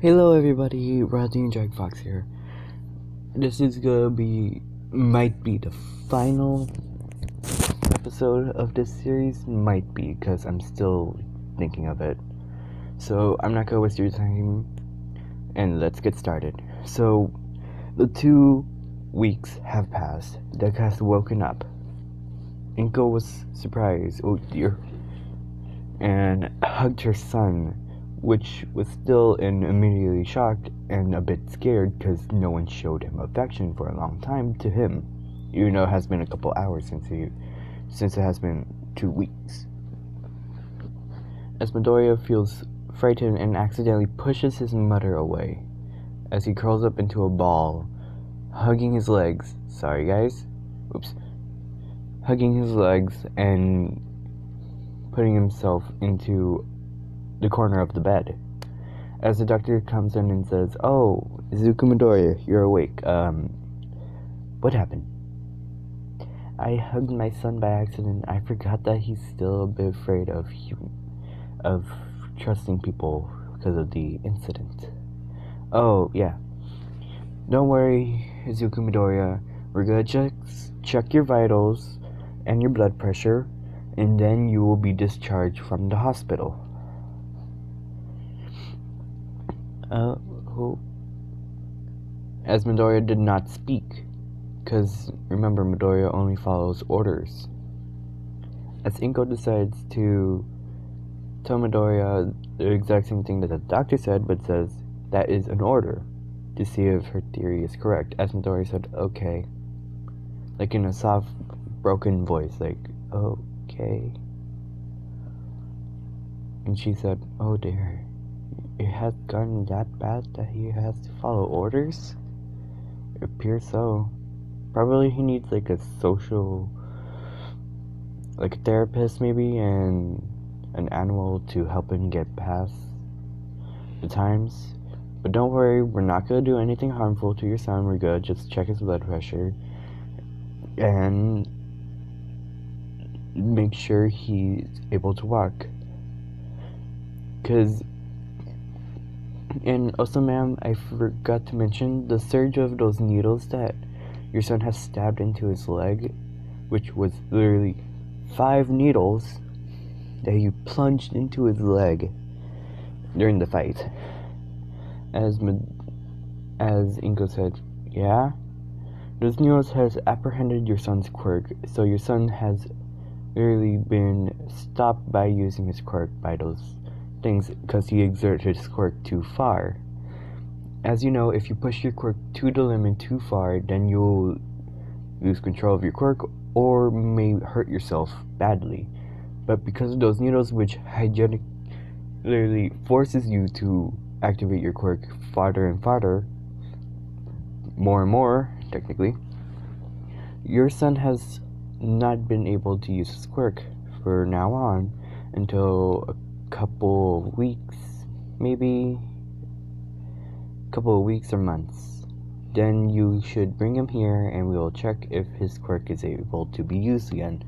Hello everybody, Rodney and Jack Fox here. This is might be the final episode of this series. Might be, because I'm still thinking of it. So I'm not gonna waste your time, and let's get started. So, the 2 weeks have passed. Deku has woken up. Inko was surprised, oh dear, and hugged her son, which was still immediately shocked and a bit scared because no one showed him affection for a long time to him, even though it has been a couple hours since it has been 2 weeks. As Midoriya feels frightened and accidentally pushes his mother away, as he curls up into a ball, hugging his legs. Sorry guys. Oops. Hugging his legs and putting himself into the corner of the bed. As the doctor comes in and says, "Oh, Izuku Midoriya, you're awake. What happened?" "I hugged my son by accident. I forgot that he's still a bit afraid of trusting people because of the incident." "Oh, yeah. Don't worry, Izuku Midoriya. We're gonna check your vitals and your blood pressure, and then you will be discharged from the hospital." Who? As Midoriya did not speak, because remember, Midoriya only follows orders. As Inko decides to tell Midoriya the exact same thing that the doctor said, but says that is an order, to see if her theory is correct. As Midoriya said, "Okay," like in a soft, broken voice, like, "Okay." And she said, "Oh dear. It has gotten that bad that he has to follow orders?" "It appears so. Probably he needs like a therapist maybe, and an animal to help him get past the times. But don't worry, we're not gonna do anything harmful to your son. We're gonna just check his blood pressure and make sure he's able to walk. And also, ma'am, I forgot to mention the surge of those needles that your son has stabbed into his leg, which was literally 5 needles that you plunged into his leg during the fight." As Inko said, "Yeah? Those needles has apprehended your son's quirk, so your son has literally been stopped by using his quirk by those things because he exerted his quirk too far. As you know, if you push your quirk to the limit too far, then you'll lose control of your quirk or may hurt yourself badly. But because of those needles, which hygienic literally forces you to activate your quirk farther and farther, more and more, technically, your son has not been able to use his quirk for now on until a couple of weeks, maybe a couple of weeks or months. Then you should bring him here and we will check if his quirk is able to be used again.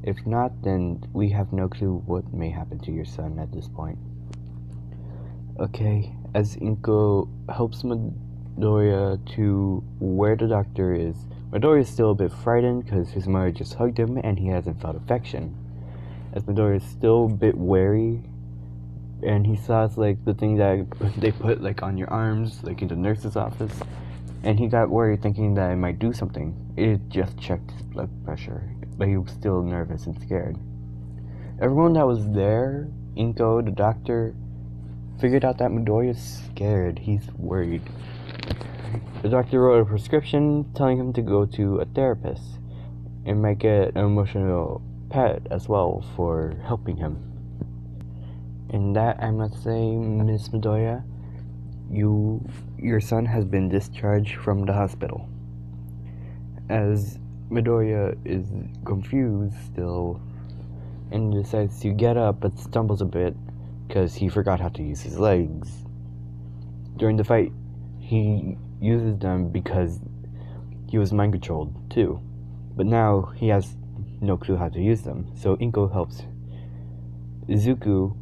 If not, then we have no clue what may happen to your son at this point." Okay, as Inko helps Midoriya to where the doctor is, Midoriya is still a bit frightened because his mother just hugged him and he hasn't felt affection. As Midoriya is still a bit wary, and he saw like the thing that they put like on your arms, like in the nurse's office, and he got worried thinking that it might do something. It just checked his blood pressure, but he was still nervous and scared. Everyone that was there, Inko, the doctor, figured out that Midoriya is scared. He's worried. The doctor wrote a prescription telling him to go to a therapist and might get an emotional pet as well for helping him. And that, I must say, Miss Midoriya, your son has been discharged from the hospital. As Midoriya is confused still and decides to get up but stumbles a bit because he forgot how to use his legs. During the fight, he uses them because he was mind controlled too, but now he has no clue how to use them, so Inko helps Izuku,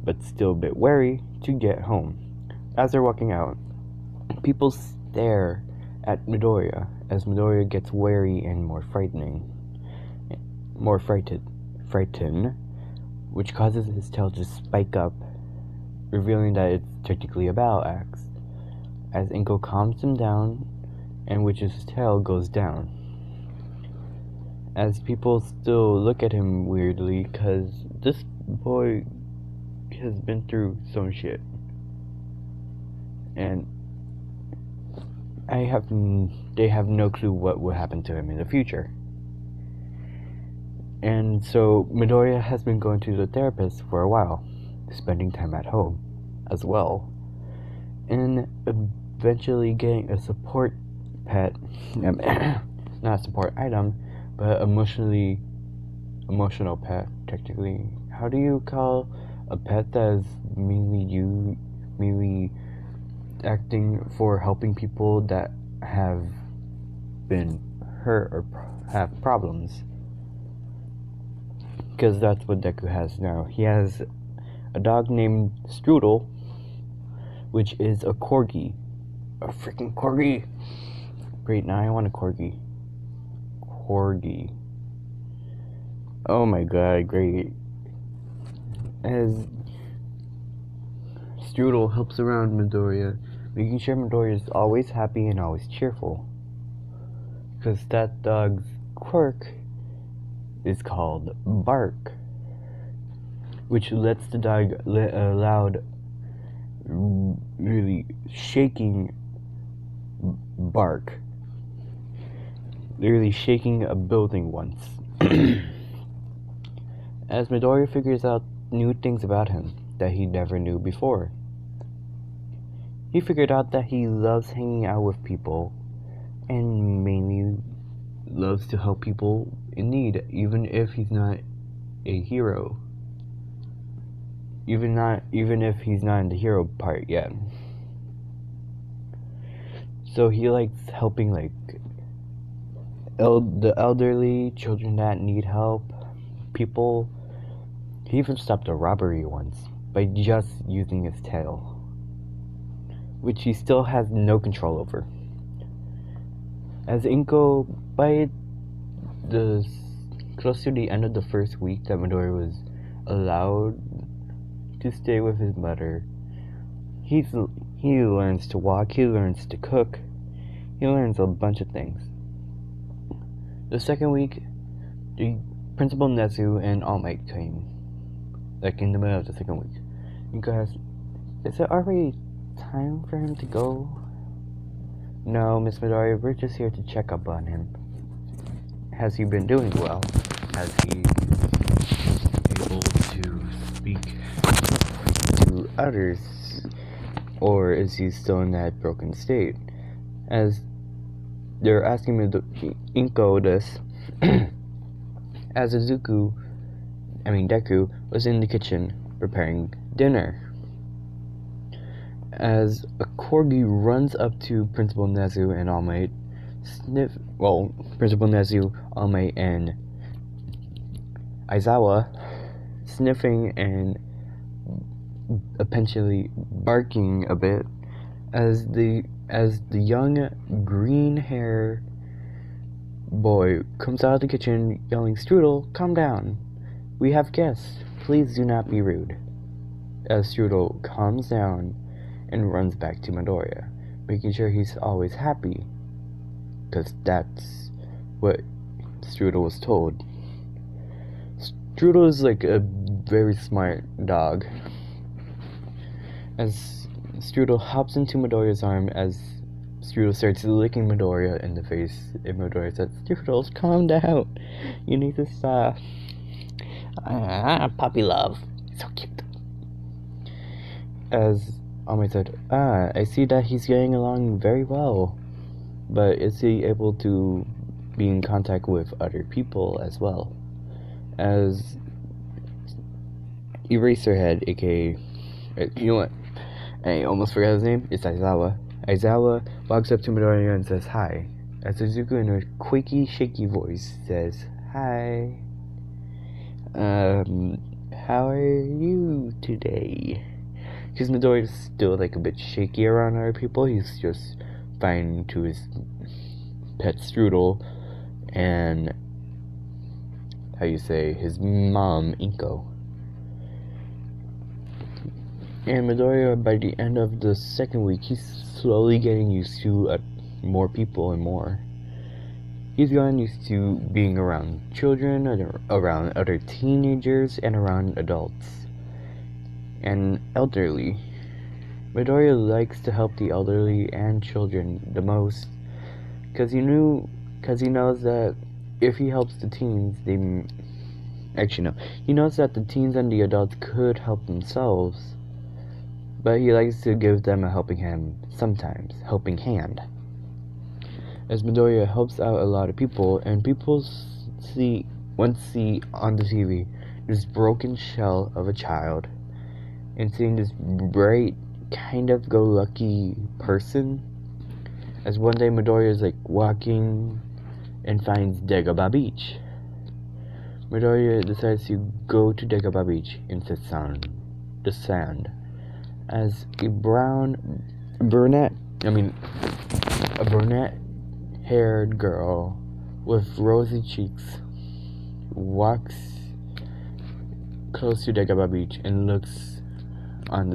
but still a bit wary, to get home. As they're walking out, people stare at Midoriya as Midoriya gets wary and more frightened, which causes his tail to spike up, revealing that it's technically a battle axe. As Inko calms him down, and which his tail goes down. As people still look at him weirdly, cause this boy has been through some shit. And they have no clue what will happen to him in the future. And so Midoriya has been going to the therapist for a while, spending time at home as well, and eventually getting a support pet, not a support item, but emotional pet, technically. How do you call a pet that is mainly acting for helping people that have been hurt or have problems? Because that's what Deku has now. He has a dog named Strudel, which is a corgi. A freaking corgi! Great, now I want a corgi. Corgi. Oh my god, great. As Strudel helps around Midoriya, making sure Midoriya is always happy and always cheerful. Because that dog's quirk is called bark, which lets the dog a loud, really shaking bark, literally shaking a building once. As Midoriya figures out new things about him that he never knew before. He figured out that he loves hanging out with people and mainly loves to help people in need, even if he's not a hero. Even if he's not in the hero part yet. So he likes helping the elderly, children that need help, people. He even stopped a robbery once by just using his tail, which he still has no control over. As Inko, by close to the end of the first week that Midoriya was allowed to stay with his mother, he learns to walk, he learns to cook, he learns a bunch of things. The second week, the Principal Nezu and All Might came, in the middle of the second week. Inko asked, "Is it already time for him to go?" "No, Miss Midoriya, we're just here to check up on him. Has he been doing well? Has he able to speak to others? Or is he still in that broken state?" As they're asking Inko this, as Deku was in the kitchen preparing dinner. As a corgi runs up to Principal Nezu and All Might, Principal Nezu, All Might, and Aizawa, sniffing and eventually barking a bit, as the young green hair boy comes out of the kitchen yelling, "Strudel, calm down. We have guests. Please do not be rude." As Strudel calms down and runs back to Midoriya, making sure he's always happy, because that's what Strudel was told. Strudel is like a very smart dog. As Strudel hops into Midoriya's arm, as Strudel starts licking Midoriya in the face, and Midoriya says, "Strudel, calm down. You need to stop." Puppy love. So cute. As All said, "I see that he's getting along very well. But is he able to be in contact with other people as well?" As Eraserhead, aka, you know what? I almost forgot his name. It's Aizawa. Aizawa walks up to Midoriya and says hi. As Suzuku, in a quaky, shaky voice, says, "Hi. How are you today?" Because Midoriya's still like a bit shaky around other people. He's just fine to his pet Strudel and his mom Inko. And Midoriya, by the end of the second week, he's slowly getting used to more people and more. He's gotten used to being around children, around other teenagers, and around adults and elderly. Midoriya likes to help the elderly and children the most because he knows that if he helps the teens, he knows that the teens and the adults could help themselves, but he likes to give them a helping hand sometimes, as Midoriya helps out a lot of people, and people see on the TV this broken shell of a child, and seeing this bright, kind of go-lucky person. As one day Midoriya is like walking and finds Dagobah Beach. Midoriya decides to go to Dagobah Beach and sits on the sand as a brunette-haired girl with rosy cheeks walks close to Dagobah Beach and looks on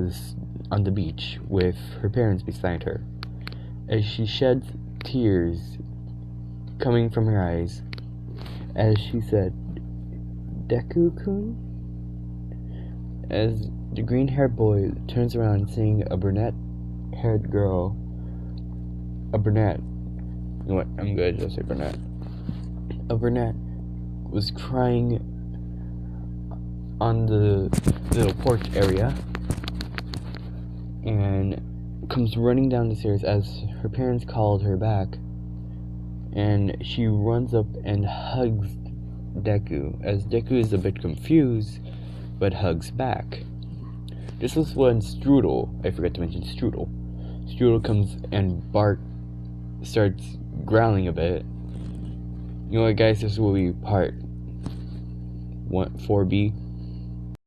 the beach with her parents beside her, as she sheds tears coming from her eyes as she said, "Deku-kun?" As the green-haired boy turns around seeing a brunette-haired girl, you know what, I'm gonna just say brunette. A brunette was crying on the little porch area and comes running down the stairs as her parents called her back, and she runs up and hugs Deku, as Deku is a bit confused but hugs back. This was when I forgot to mention Strudel comes and starts growling a bit. You know what, guys, this will be part 4B.